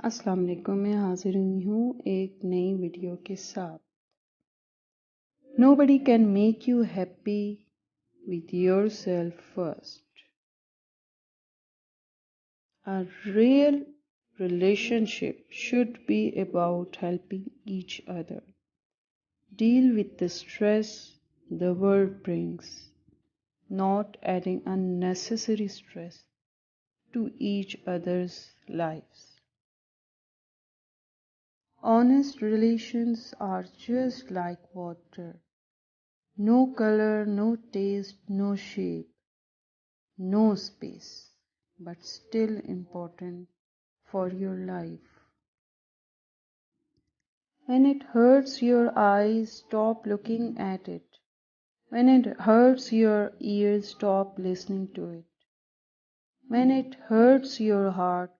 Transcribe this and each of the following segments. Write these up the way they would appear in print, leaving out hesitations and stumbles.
अस्सलाम वालेकुम। मैं हाजिर हुई हूँ एक नई वीडियो के साथ। Nobody can make you happy with yourself first. A real relationship should be about helping each other deal with the stress the world brings, not adding unnecessary stress to each other's lives. Honest relations are just like water. No color, no taste, no shape, no space, but still important for your life. When it hurts your eyes, stop looking at it. When it hurts your ears, stop listening to it. When it hurts your heart,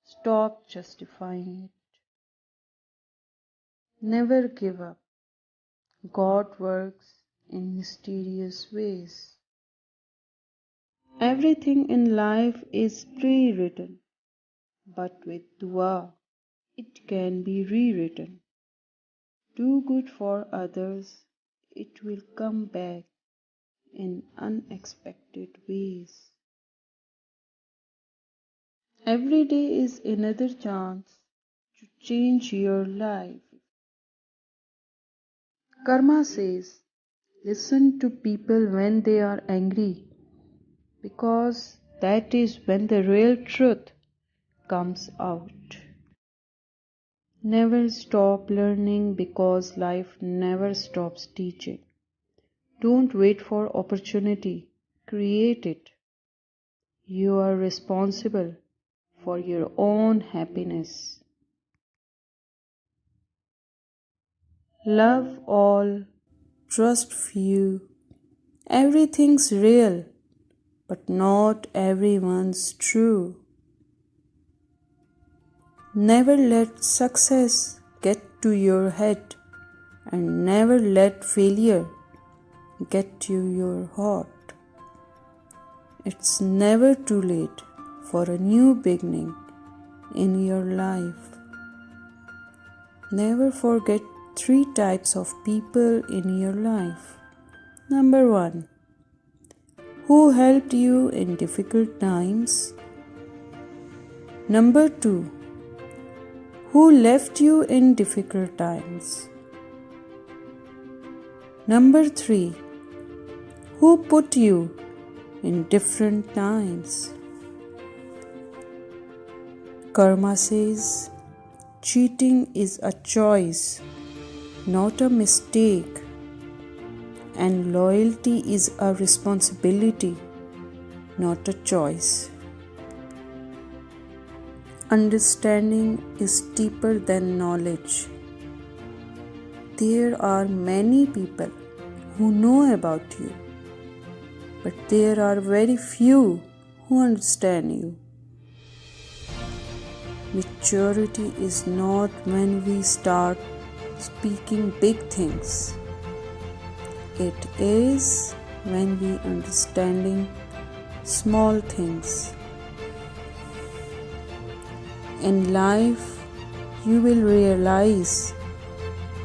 stop justifying it. Never give up. God works in mysterious ways. Everything in life is pre-written, but with dua, it can be rewritten. Do good for others, it will come back in unexpected ways. Every day is another chance to change your life. Karma says, listen to people when they are angry, because that is when the real truth comes out. Never stop learning, because life never stops teaching. Don't wait for opportunity, create it. You are responsible for your own happiness. Love all, trust few. Everything's real, but not everyone's true. Never let success get to your head, and never let failure get to your heart. It's never too late for a new beginning in your life. Never forget 3 types of people in your life. Number 1, who helped you in difficult times. Number 2, who left you in difficult times. Number 3, who put you in different times. Karma says, cheating is a choice, not a mistake, and loyalty is a responsibility, not a choice. Understanding is deeper than knowledge. There are many people who know about you, but there are very few who understand you. Maturity is not when we start speaking big things. It is when we understanding small things. In life, you will realize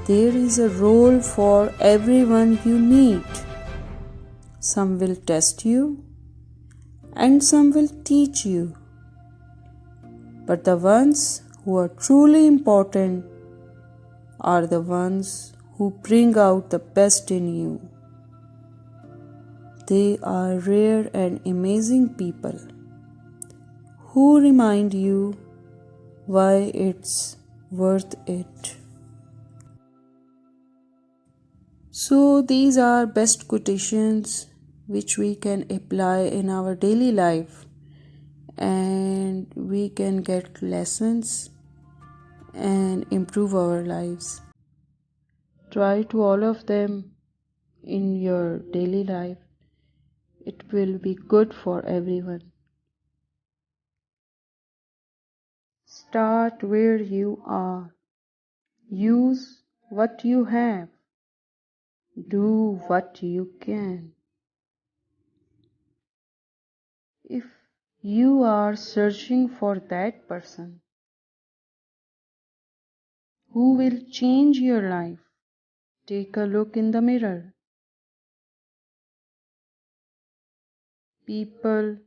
there is a role for everyone you meet. Some will test you, and some will teach you. But the ones who are truly important are the ones who bring out the best in you. They are rare and amazing people who remind you why it's worth it. So these are best quotations which we can apply in our daily life, and we can get lessons and improve our lives. Try to all of them in your daily life. It will be good for everyone. Start where you are. Use what you have. Do what you can. If you are searching for that person, who will change your life. Take a look in the mirror. People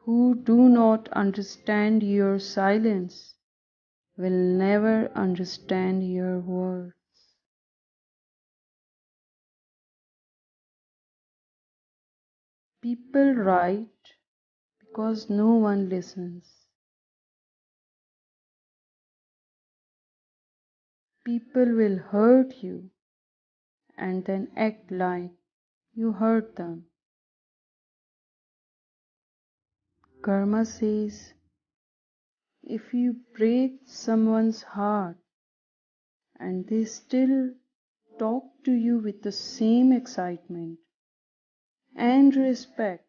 who do not understand your silence will never understand your words. People write because no one listens. People will hurt you and then act like you hurt them. Karma says, if you break someone's heart and they still talk to you with the same excitement and respect,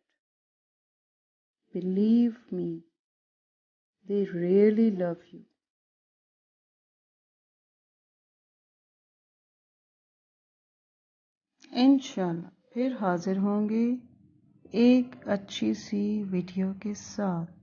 believe me, they really love you. इंशाल्लाह फिर हाजिर होंगे एक अच्छी सी video के साथ।